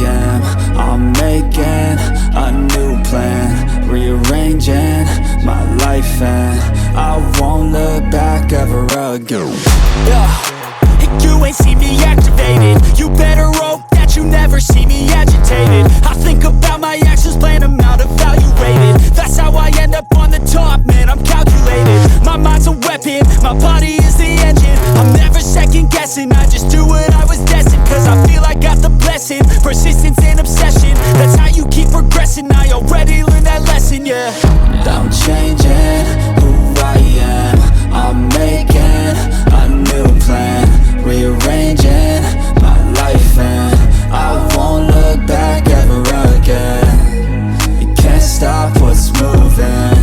am. I'm making a new plan, rearranging my life, and I won't look back ever again. You ain't see me activated. You better hope that you never see me agitated. I think about my actions, plan them out, evaluated. That's how I end up on the top, man, I'm calculated. My mind's a weapon, my body is the engine. I'm never second guessing, I just do what I was destined. Cause I feel I got the blessing, persistence and obsession. That's how you keep progressing, I already learned that lesson, yeah. I'm changing who I am. I'm making a new plan, rearranging my life, and I won't look back ever again. You can't stop what's moving.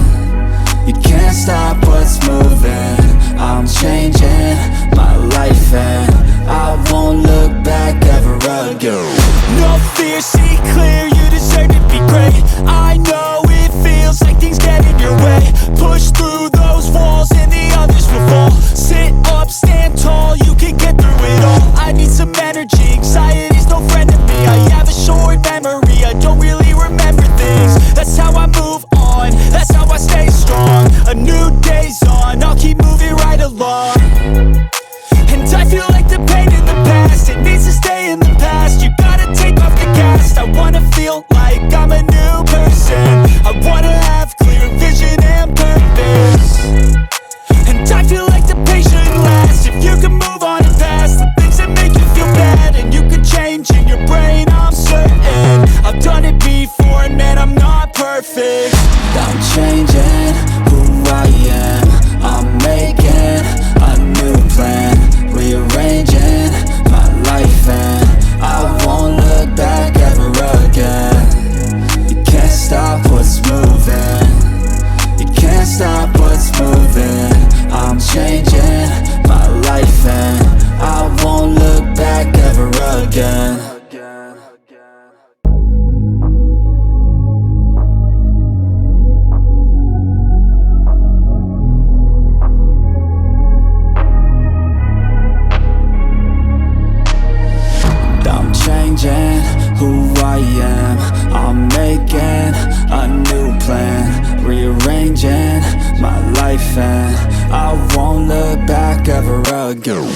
You can't stop what's moving. I'm changing my life, and I won't look back ever again. No fear, see clear, you deserve to be great. I know it feels like things get in your way. Push through those walls and the others will fall. Sit up, stand tall, you can get through it all. I need some energy, anxiety's no friend to me. I have a short memory, I don't really remember things. That's how I move on, that's how I stay strong. A new day's on, I'll keep moving right along. And I feel like the pain in the past, it needs to stay in the past. You gotta take off the cast. I wanna feel like I'm a new person. I wanna have clear vision and purpose. And I feel like the pain shouldn't last. If you can move on and past the things that make you feel bad, and you can change in your brain, I'm certain. I've done it before, and man, I'm not perfect. I'm changing who I am. I'm making a new plan, rearranging my life, and I won't look back ever again. You can't stop what's moving. You can't stop what's moving. I'm changing my life, and I won't look back ever again. I'm changing who I am. I'm making a new plan, rearranging my life, and I won't look back ever again.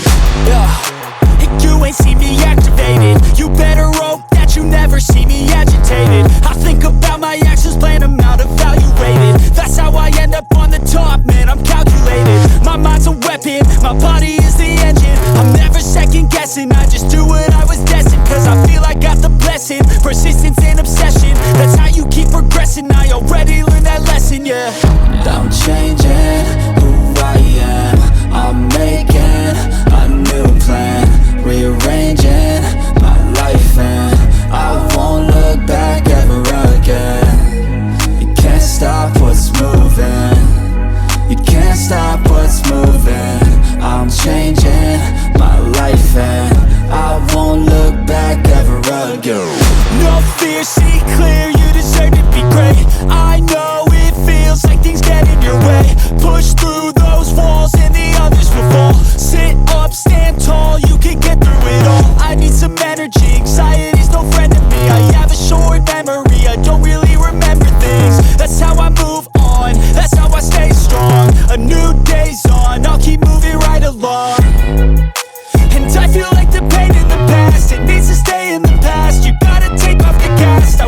You ain't see me activated. You better hope that you never see me agitated. I think about my actions, plan them out, evaluated. That's how I end up on the top, man, I'm calculated. My mind's a weapon, my body is the engine. I'm never second guessing, I just do what I was destined. Cause I feel I got the blessing, persistence and obsession. That's how you keep progressing, I already learned that lesson, yeah. I'm changing who I am. I'm making a new plan, rearranging my life, and I won't look back ever again. You can't stop what's moving. You can't stop what's moving. I'm changing my life, and I won't look back ever again. No fear, see clear, you deserve to be great. I know it feels like things get in your way. Push through those walls and the others will fall. Sit up, stand tall, you can get through it all. I need some energy, anxiety's no friend to me. I have a short memory, I don't really remember things. That's how I move on, that's how I stay strong. A new day's on, I'll keep moving right along. And I feel like the pain in the past, it needs to stay in the past. You gotta take off the cast. I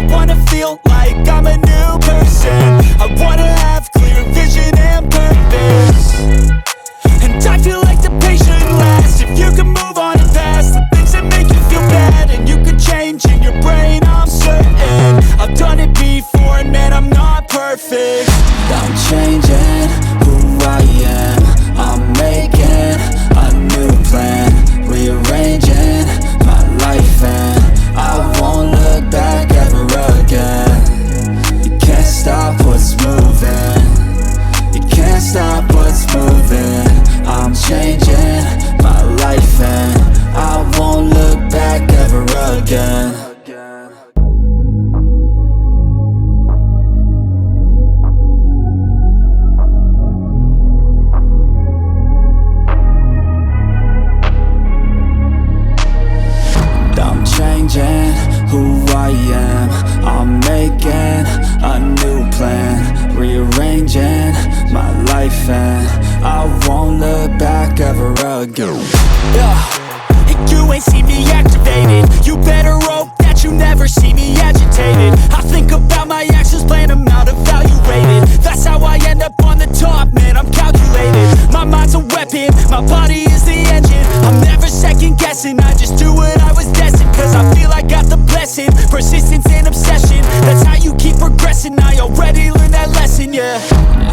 who I am. I'm making a new plan, rearranging my life, and I won't look back ever again. And you ain't see me activated. You better hope that you never see me agitated. I think about my actions, plan them out, evaluated. That's how I end up on the top, man, I'm calculated. My mind's a weapon, my body is the engine. I'm never second guessing, I just do what I was destined. Cause I feel I got the blessing, persistence and obsession. That's how you keep progressing, I already learned that lesson, yeah.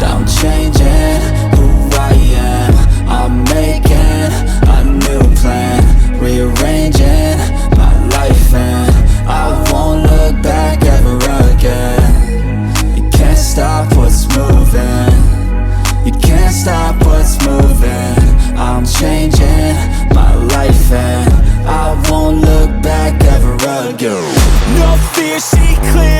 I'm changing who I am. I'm making a new plan, rearranging my life, and I won't look back ever again. You can't stop what's moving, you can't stop what's moving. I'm changing my life, and I won't look back ever again. No fear, see clear.